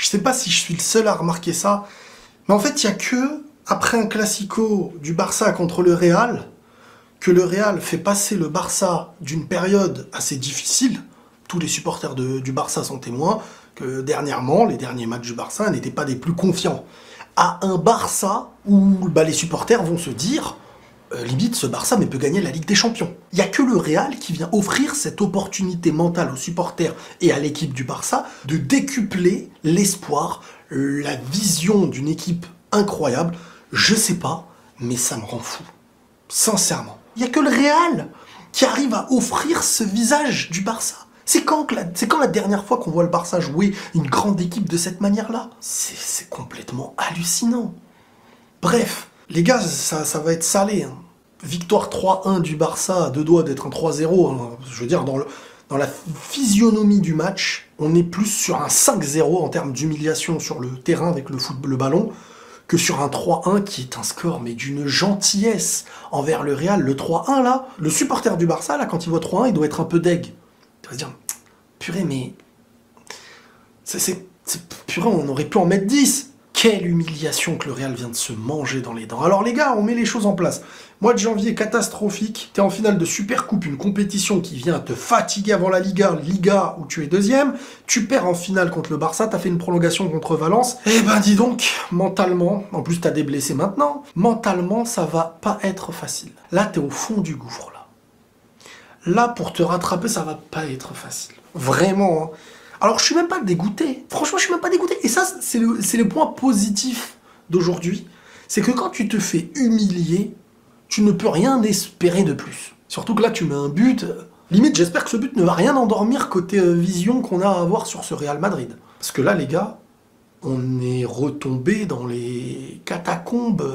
Je sais pas si je suis le seul à remarquer ça, mais en fait, il y a que après un classico du Barça contre le Real, que le Real fait passer le Barça d'une période assez difficile. Tous les supporters du Barça sont témoins que dernièrement, les derniers matchs du Barça n'étaient pas des plus confiants. À un Barça où les supporters vont se dire limite, ce Barça mais peut gagner la Ligue des Champions. Il n'y a que le Real qui vient offrir cette opportunité mentale aux supporters et à l'équipe du Barça de décupler l'espoir, la vision d'une équipe incroyable. Je sais pas, mais ça me rend fou. Sincèrement. Il n'y a que le Real qui arrive à offrir ce visage du Barça. C'est quand la dernière fois qu'on voit le Barça jouer une grande équipe de cette manière-là? C'est complètement hallucinant. Bref, les gars, ça va être salé. Hein. Victoire 3-1 du Barça, à deux doigts d'être un 3-0. Hein. Je veux dire, dans la physionomie du match, on est plus sur un 5-0 en termes d'humiliation sur le terrain avec le ballon, que sur un 3-1 qui est un score, mais d'une gentillesse envers le Real. Le 3-1, là, le supporter du Barça, là, quand il voit 3-1, il doit être un peu deg. Il va se dire, purée, mais... Purée, on aurait pu en mettre 10. Quelle humiliation que le Real vient de se manger dans les dents. Alors les gars, on met les choses en place. Mois de janvier catastrophique, t'es en finale de Supercoupe, une compétition qui vient te fatiguer avant la Liga où tu es deuxième, tu perds en finale contre le Barça, t'as fait une prolongation contre Valence. Eh ben dis donc, mentalement, en plus t'as des blessés maintenant, mentalement ça va pas être facile. Là t'es au fond du gouffre là. Là pour te rattraper ça va pas être facile. Vraiment hein. Alors je suis même pas dégoûté, franchement je suis même pas dégoûté. Et ça c'est le point positif d'aujourd'hui, c'est que quand tu te fais humilier, tu ne peux rien espérer de plus. Surtout que là tu mets un but, limite j'espère que ce but ne va rien endormir côté vision qu'on a à avoir sur ce Real Madrid. Parce que là les gars, on est retombé dans les catacombes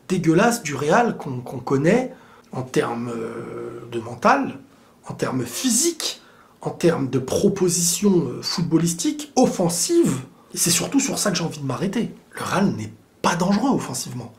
dégueulasses du Real qu'on connaît en termes de mental, en termes physiques, en termes de propositions footballistiques, offensives. Et c'est surtout sur ça que j'ai envie de m'arrêter. Le Real n'est pas dangereux offensivement.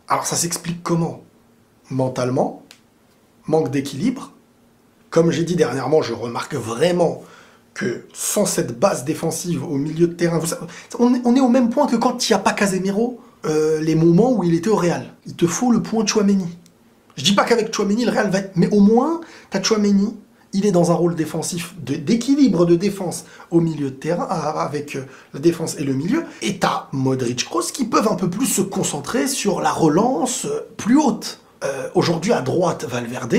Alors ça s'explique comment? Mentalement, manque d'équilibre. Comme j'ai dit dernièrement, je remarque vraiment que sans cette base défensive au milieu de terrain, on est au même point que quand il n'y a pas Casemiro, les moments où il était au Real. Il te faut le point Tchouaméni. Je dis pas qu'avec Tchouaméni, le Real va être... Mais au moins, t'as Tchouaméni, il est dans un rôle défensif, d'équilibre de défense au milieu de terrain, avec la défense et le milieu. Et t'as Modric, Kroos qui peuvent un peu plus se concentrer sur la relance plus haute. Aujourd'hui, à droite, Valverde,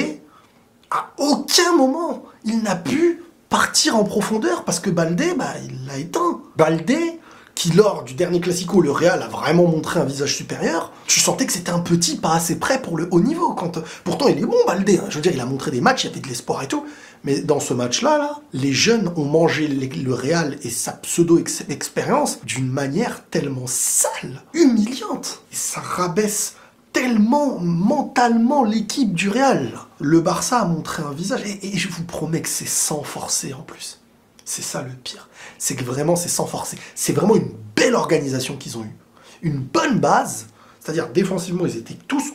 à aucun moment, il n'a pu partir en profondeur parce que Baldé, il l'a éteint. Baldé, qui lors du dernier Classico, le Real a vraiment montré un visage supérieur, tu sentais que c'était un petit pas assez prêt pour le haut niveau. Pourtant, il est bon, Baldé. Hein. Je veux dire, il a montré des matchs, il y avait de l'espoir et tout. Mais dans ce match-là, les jeunes ont mangé le Real et sa pseudo-expérience d'une manière tellement sale, humiliante. Et ça rabaisse tellement mentalement l'équipe du Real. Le Barça a montré un visage, et je vous promets que c'est sans forcer en plus. C'est ça le pire. C'est que vraiment, c'est sans forcer. C'est vraiment une belle organisation qu'ils ont eue. Une bonne base. C'est-à-dire, défensivement, ils étaient tous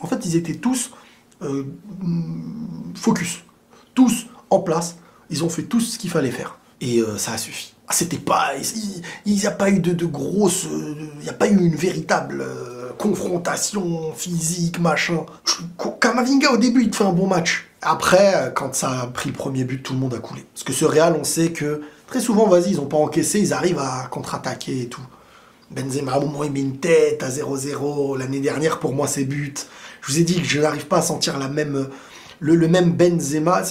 focus. Tous en place. Ils ont fait tout ce qu'il fallait faire. Et ça a suffi. C'était pas... Il n'y a pas eu de grosses... Il n'y a pas eu une véritable confrontation physique, machin. Camavinga, au début, il te fait un bon match. Après, quand ça a pris le premier but, tout le monde a coulé. Parce que ce Real, on sait que très souvent, ils n'ont pas encaissé, ils arrivent à contre-attaquer et tout. Benzema, à un moment, il met une tête à 0-0. L'année dernière, pour moi, c'est but. Je vous ai dit que je n'arrive pas à sentir le même Benzema.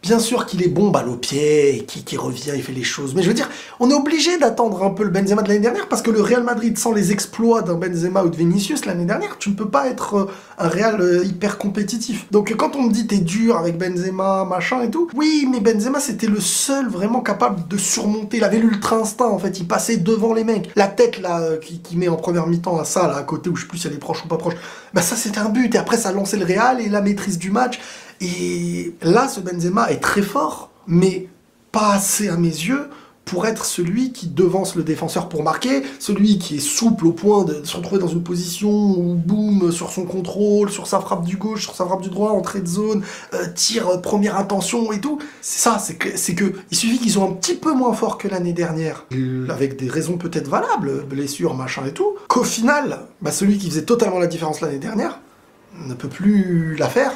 Bien sûr qu'il est bon, balle au pied, qui revient, il fait les choses. Mais je veux dire, on est obligé d'attendre un peu le Benzema de l'année dernière, parce que le Real Madrid, sans les exploits d'un Benzema ou de Vinicius l'année dernière, tu ne peux pas être un Real hyper compétitif. Donc quand on me dit t'es dur avec Benzema, machin et tout, oui, mais Benzema c'était le seul vraiment capable de surmonter. Il avait l'ultra instinct en fait, il passait devant les mecs. La tête là, qui met en première mi-temps à ça, là, à côté, où je sais plus si elle est proche ou pas proche, ça c'était un but, et après ça lançait le Real, et la maîtrise du match. Et là, ce Benzema est très fort, mais pas assez à mes yeux pour être celui qui devance le défenseur pour marquer, celui qui est souple au point de se retrouver dans une position où, boum, sur son contrôle, sur sa frappe du gauche, sur sa frappe du droit, entrée de zone, tir, première intention et tout. C'est ça, c'est que il suffit qu'ils soient un petit peu moins forts que l'année dernière, avec des raisons peut-être valables, blessures, machin et tout, qu'au final, celui qui faisait totalement la différence l'année dernière ne peut plus la faire,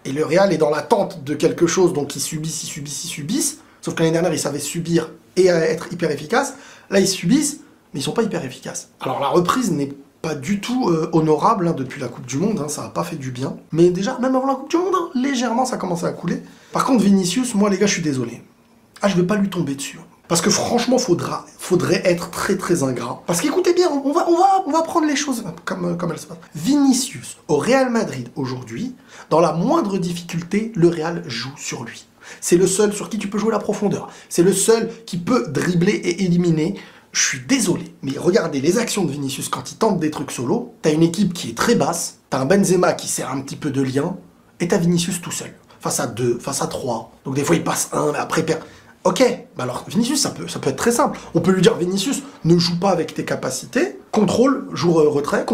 et le Real est dans l'attente de quelque chose, donc ils subissent, sauf que l'année dernière, ils savaient subir et être hyper efficaces. Là, ils subissent, mais ils sont pas hyper efficaces. Alors la reprise n'est pas du tout honorable depuis la Coupe du Monde, ça a pas fait du bien. Mais déjà, même avant la Coupe du Monde, légèrement, ça commençait à couler. Par contre, Vinicius, moi les gars, je suis désolé. Je vais pas lui tomber dessus. Parce que franchement, faudrait être très très ingrat. Parce qu'écoutez bien, on va prendre les choses comme elles se passent. Vinicius, au Real Madrid aujourd'hui, dans la moindre difficulté, le Real joue sur lui. C'est le seul sur qui tu peux jouer la profondeur. C'est le seul qui peut dribbler et éliminer. Je suis désolé, mais regardez les actions de Vinicius quand il tente des trucs solo. T'as une équipe qui est très basse, t'as un Benzema qui sert un petit peu de lien, et t'as Vinicius tout seul. Face à 2, face à 3. Donc des fois il passe 1, mais après il perd. Ok, alors Vinicius ça peut être très simple. On peut lui dire Vinicius, ne joue pas avec tes capacités, contrôle, joue retrait,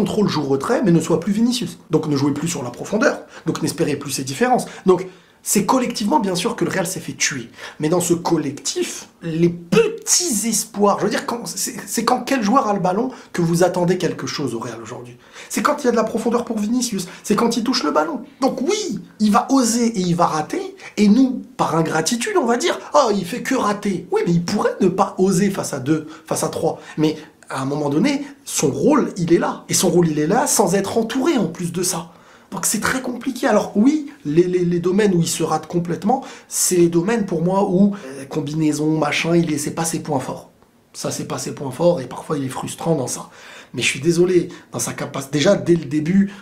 mais ne sois plus Vinicius. Donc ne jouez plus sur la profondeur. Donc n'espérez plus ces différences. Donc c'est collectivement, bien sûr, que le Real s'est fait tuer. Mais dans ce collectif, les petits espoirs, je veux dire, c'est quand quel joueur a le ballon que vous attendez quelque chose au Real aujourd'hui. C'est quand il y a de la profondeur pour Vinicius, c'est quand il touche le ballon. Donc oui, il va oser et il va rater, et nous, par ingratitude, on va dire, oh, il fait que rater. Oui, mais il pourrait ne pas oser face à 2, face à 3. Mais à un moment donné, son rôle, il est là. Et son rôle, il est là sans être entouré en plus de ça. Donc c'est très compliqué. Alors oui, les domaines où il se rate complètement, c'est les domaines pour moi où combinaison, machin, c'est pas ses points forts. Ça, c'est pas ses points forts et parfois il est frustrant dans ça. Mais je suis désolé, dans sa capacité, déjà dès le début,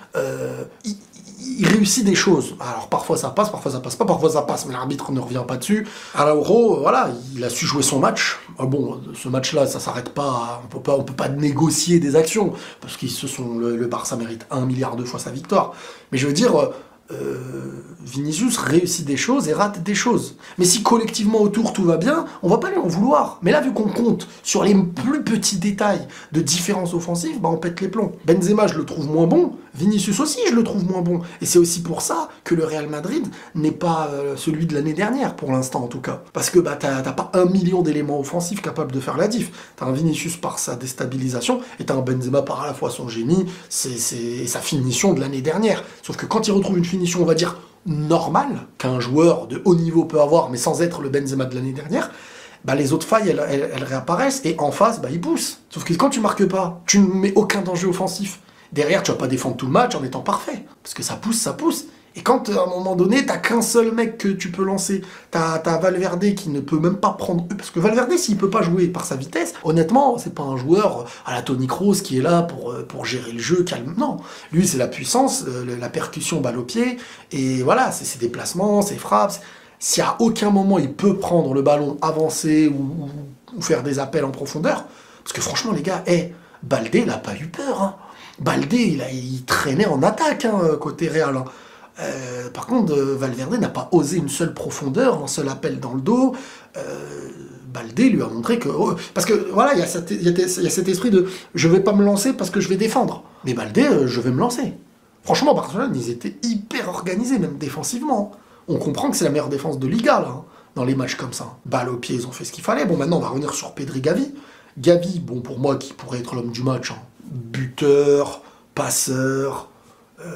il réussit des choses. Alors parfois ça passe pas, parfois ça passe, mais l'arbitre ne revient pas dessus. Alors voilà, il a su jouer son match. Bon, ce match-là, ça s'arrête pas, on peut pas négocier des actions, parce que le Barça mérite 1 milliard de fois sa victoire. Mais je veux dire, Vinicius réussit des choses et rate des choses. Mais si collectivement autour tout va bien, on va pas lui en vouloir. Mais là, vu qu'on compte sur les plus petits détails de différence offensive, on pète les plombs. Benzema, je le trouve moins bon. Vinicius aussi, je le trouve moins bon. Et c'est aussi pour ça que le Real Madrid n'est pas celui de l'année dernière, pour l'instant en tout cas. Parce que t'as pas 1 million d'éléments offensifs capables de faire la diff. T'as un Vinicius par sa déstabilisation, et t'as un Benzema par à la fois son génie, et sa finition de l'année dernière. Sauf que quand il retrouve une finition, on va dire, normale, qu'un joueur de haut niveau peut avoir, mais sans être le Benzema de l'année dernière, les autres failles, elles réapparaissent, et en face, ils poussent. Sauf que quand tu marques pas, tu ne mets aucun danger offensif. Derrière, tu vas pas défendre tout le match en étant parfait. Parce que ça pousse. Et quand, à un moment donné, t'as qu'un seul mec que tu peux lancer, t'as Valverde qui ne peut même pas prendre... Parce que Valverde, s'il peut pas jouer par sa vitesse, honnêtement, c'est pas un joueur à la Toni Kroos qui est là pour gérer le jeu calme. Non, lui, c'est la puissance, la percussion balle au pied, et voilà, c'est ses déplacements, ses frappes. Si à aucun moment il peut prendre le ballon, avancer ou faire des appels en profondeur, parce que franchement, les gars, Baldé, il a pas eu peur, Baldé, il traînait en attaque, côté Real. Par contre, Valverde n'a pas osé une seule profondeur, un seul appel dans le dos. Baldé lui a montré que... parce que, voilà, il y a cet esprit de « je vais pas me lancer parce que je vais défendre ». Mais Baldé, je vais me lancer. Franchement, Barcelone, ils étaient hyper organisés, même défensivement. On comprend que c'est la meilleure défense de Liga, là, dans les matchs comme ça. Balle au pied, ils ont fait ce qu'il fallait. Bon, maintenant, on va revenir sur Pedri Gavi. Gavi, bon, pour moi, qui pourrait être l'homme du match, buteur, passeur,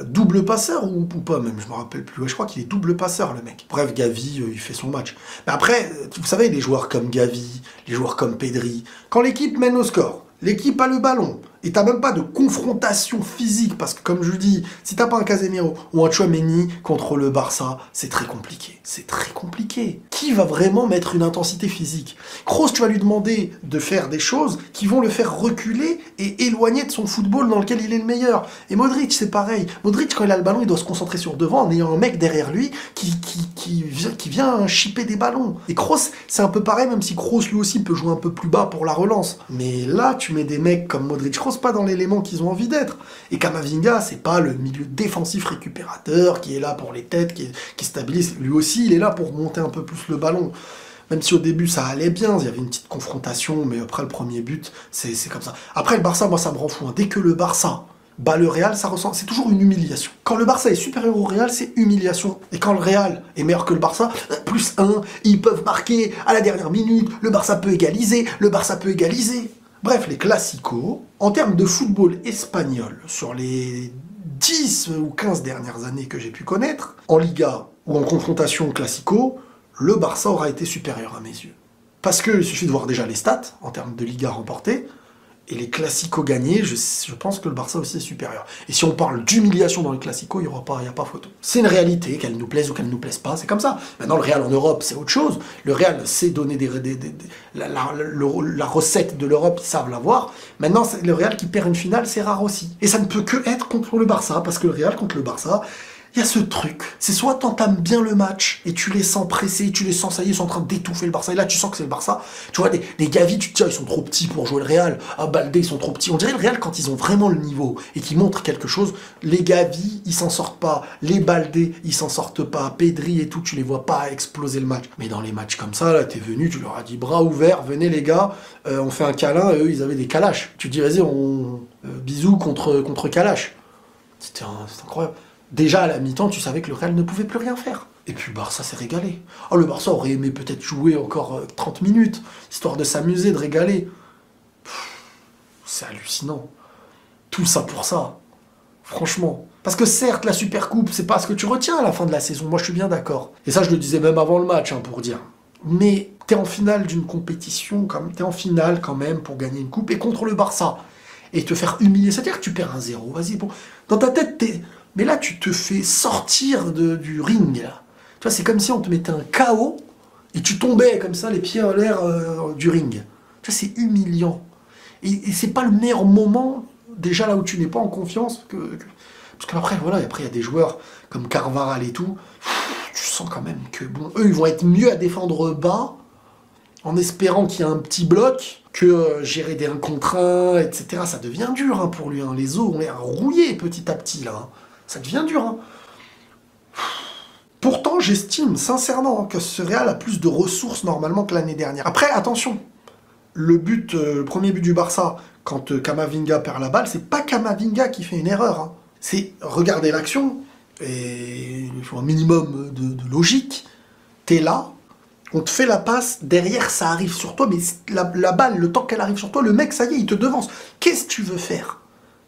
double passeur ou pas même, je me rappelle plus. Ouais, je crois qu'il est double passeur, le mec. Bref, Gavi, il fait son match. Mais après, vous savez, les joueurs comme Gavi, les joueurs comme Pedri, quand l'équipe mène au score, l'équipe a le ballon, et t'as même pas de confrontation physique, parce que comme je dis, si t'as pas un Casemiro ou un Tchouaméni contre le Barça, c'est très compliqué. C'est très compliqué. Qui va vraiment mettre une intensité physique? Kroos, tu vas lui demander de faire des choses qui vont le faire reculer et éloigner de son football dans lequel il est le meilleur. Et Modric, c'est pareil. Modric, quand il a le ballon, il doit se concentrer sur devant en ayant un mec derrière lui qui vient chipper des ballons. Et Kroos, c'est un peu pareil, même si Kroos, lui aussi, peut jouer un peu plus bas pour la relance. Mais là, tu mets des mecs comme Modric, Kroos, pas dans l'élément qu'ils ont envie d'être. Et Camavinga, c'est pas le milieu défensif récupérateur qui est là pour les têtes, qui stabilise. Lui aussi, il est là pour monter un peu plus le ballon. Même si au début ça allait bien, il y avait une petite confrontation, mais après le premier but, c'est comme ça. Après le Barça, moi ça me rend fou. Hein. Dès que le Barça bat le Real, ça ressent, c'est toujours une humiliation. Quand le Barça est supérieur au Real, c'est humiliation. Et quand le Real est meilleur que le Barça, +1, ils peuvent marquer à la dernière minute, le Barça peut égaliser, le Barça peut égaliser. Bref, les classicos, en termes de football espagnol, sur les 10 ou 15 dernières années que j'ai pu connaître, en Liga ou en confrontation classico, le Barça aura été supérieur à mes yeux. Parce qu'il suffit de voir déjà les stats, en termes de Liga remportée, et les classicos gagnés, je pense que le Barça aussi est supérieur. Et si on parle d'humiliation dans les classicos, il n'y a pas photo. C'est une réalité, qu'elle nous plaise ou qu'elle ne nous plaise pas, c'est comme ça. Maintenant, le Real en Europe, c'est autre chose. Le Real sait donner la recette de l'Europe, ils savent l'avoir. Maintenant, le Real qui perd une finale, c'est rare aussi. Et ça ne peut que être contre le Barça, parce que le Real contre le Barça, il y a ce truc, c'est soit t'entames bien le match et tu les sens pressés, tu les sens, ça y est, ils sont en train d'étouffer le Barça, et là tu sens que c'est le Barça, tu vois, des Gavi, tu te dis, ils sont trop petits pour jouer le Real, ah Baldé, ils sont trop petits, on dirait le Real quand ils ont vraiment le niveau et qu'ils montrent quelque chose, les Gavi, ils s'en sortent pas, les Baldé, ils s'en sortent pas, Pedri et tout, tu les vois pas exploser le match, mais dans les matchs comme ça, là, t'es venu, tu leur as dit, bras ouverts, venez les gars, on fait un câlin, et eux, ils avaient des calaches, tu te dis, vas-y, bisous contre Kalash, c'était incroyable. Déjà, à la mi-temps, tu savais que le Real ne pouvait plus rien faire. Et puis le Barça s'est régalé. Oh, le Barça aurait aimé peut-être jouer encore 30 minutes, histoire de s'amuser, de régaler. C'est hallucinant. Tout ça pour ça. Franchement. Parce que certes, la Supercoupe, c'est pas ce que tu retiens à la fin de la saison. Moi, je suis bien d'accord. Et ça, je le disais même avant le match, hein, pour dire. Mais t'es en finale d'une compétition, t'es en finale quand même pour gagner une coupe, et contre le Barça. Et te faire humilier. C'est-à-dire que tu perds 1-0. Vas-y, bon. Dans ta tête, t'es... Mais là, tu te fais sortir du ring, là. Tu vois, c'est comme si on te mettait un KO et tu tombais comme ça, les pieds en l'air du ring. Tu vois, c'est humiliant. Et c'est pas le meilleur moment, déjà là où tu n'es pas en confiance, parce qu'après, voilà, après, il y a des joueurs comme Carvajal et tout, tu sens quand même que, bon, eux, ils vont être mieux à défendre bas, en espérant qu'il y a un petit bloc, que gérer des 1 contre 1, etc. Ça devient dur hein, pour lui. Hein. Les os ont l'air rouillés petit à petit, là. Hein. Ça devient dur. Hein. Pourtant, j'estime sincèrement que ce Real a plus de ressources normalement que l'année dernière. Après, attention, le premier but du Barça, quand Camavinga perd la balle, c'est pas Camavinga qui fait une erreur. Hein. C'est regarder l'action, et il faut un minimum de logique. T'es là, on te fait la passe, derrière ça arrive sur toi, mais la balle, le temps qu'elle arrive sur toi, le mec, ça y est, il te devance. Qu'est-ce que tu veux faire ?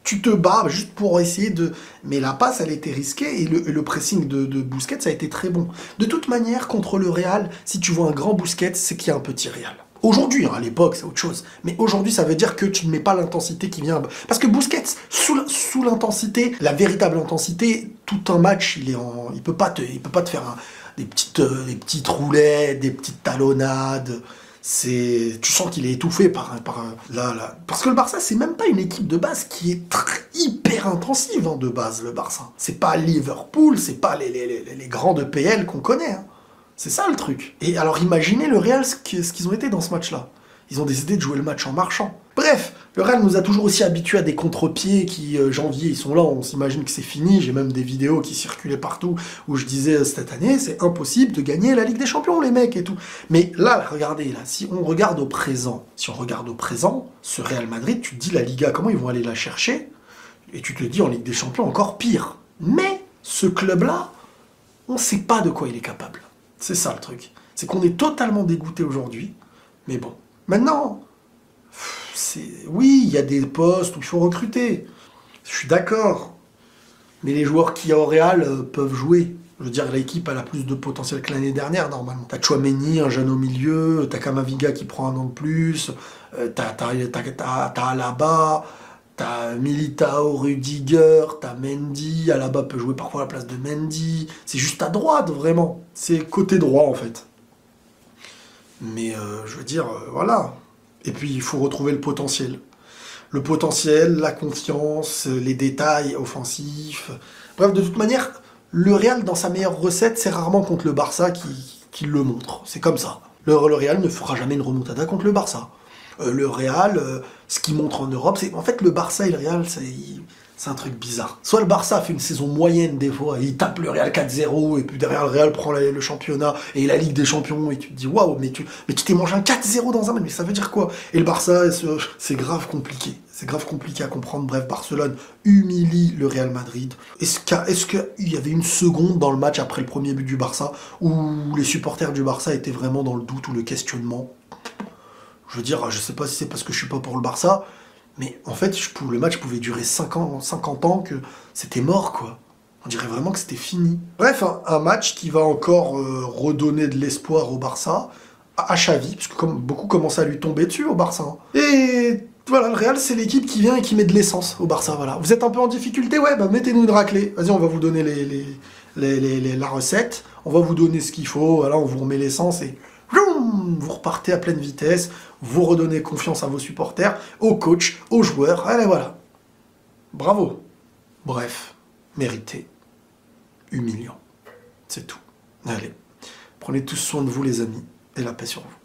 Tu te bats juste pour essayer de... Mais la passe, elle était risquée, et le pressing de Busquets, ça a été très bon. De toute manière, contre le Real, si tu vois un grand Busquets, c'est qu'il y a un petit Real. Aujourd'hui, hein, à l'époque, c'est autre chose. Mais aujourd'hui, ça veut dire que tu ne mets pas l'intensité qui vient... Parce que Busquets, sous l'intensité, la véritable intensité, tout un match, il peut pas te faire des petites roulettes, des petites talonnades... Tu sens qu'il est étouffé là. Parce que le Barça, c'est même pas une équipe de base qui est hyper intensive hein, de base, le Barça. C'est pas Liverpool, c'est pas les grands de PL qu'on connaît. Hein. C'est ça le truc. Et alors imaginez le Real, ce qu'ils ont été dans ce match-là. Ils ont décidé de jouer le match en marchant. Bref, le Real nous a toujours aussi habitués à des contre-pieds qui, janvier, ils sont là, on s'imagine que c'est fini. J'ai même des vidéos qui circulaient partout où je disais, cette année, c'est impossible de gagner la Ligue des Champions, les mecs, et tout. Mais là, regardez, là, si on regarde au présent, ce Real Madrid, tu te dis, la Liga, comment ils vont aller la chercher? Et tu te dis, en Ligue des Champions, encore pire. Mais, ce club-là, on ne sait pas de quoi il est capable. C'est ça, le truc. C'est qu'on est totalement dégoûté aujourd'hui, mais bon. Maintenant, oui, il y a des postes où il faut recruter. Je suis d'accord. Mais les joueurs qu'il y a au Real peuvent jouer. Je veux dire, l'équipe elle a plus de potentiel que l'année dernière, normalement. T'as Tchouaméni, un jeune au milieu, t'as Camavinga qui prend 1 an de plus, t'as Alaba, t'as Militao, Rudiger, t'as Mendy, Alaba peut jouer parfois à la place de Mendy. C'est juste à droite, vraiment. C'est côté droit, en fait. Mais je veux dire, voilà. Et puis il faut retrouver le potentiel. Le potentiel, la confiance, les détails offensifs. Bref, de toute manière, le Real, dans sa meilleure recette, c'est rarement contre le Barça qui le montre. C'est comme ça. Le Real ne fera jamais une remontada contre le Barça. Le Real, ce qu'il montre en Europe, c'est... En fait, le Barça et le Real, C'est un truc bizarre. Soit le Barça fait une saison moyenne des fois, et il tape le Real 4-0, et puis derrière le Real prend le championnat et la Ligue des Champions, et tu te dis waouh, mais tu t'es mangé un 4-0 dans un match, mais ça veut dire quoi? Et le Barça, c'est grave compliqué. C'est grave compliqué à comprendre. Bref, Barcelone humilie le Real Madrid. Est-ce qu'il y avait une seconde dans le match après le premier but du Barça où les supporters du Barça étaient vraiment dans le doute ou le questionnement? Je veux dire, je sais pas si c'est parce que je suis pas pour le Barça, mais en fait, le match pouvait durer 50 ans, que c'était mort, quoi. On dirait vraiment que c'était fini. Bref, un match qui va encore redonner de l'espoir au Barça, à Xavi, parce que comme beaucoup commencent à lui tomber dessus au Barça. Et voilà, le Real, c'est l'équipe qui vient et qui met de l'essence au Barça, voilà. Vous êtes un peu en difficulté? Ouais, bah mettez-nous une raclée. Vas-y, on va vous donner la recette, on va vous donner ce qu'il faut, voilà, on vous remet l'essence et... vous repartez à pleine vitesse, vous redonnez confiance à vos supporters, au coach, aux joueurs, allez voilà. Bravo. Bref, mérité, humiliant, c'est tout. Allez, prenez tous soin de vous les amis, et la paix sur vous.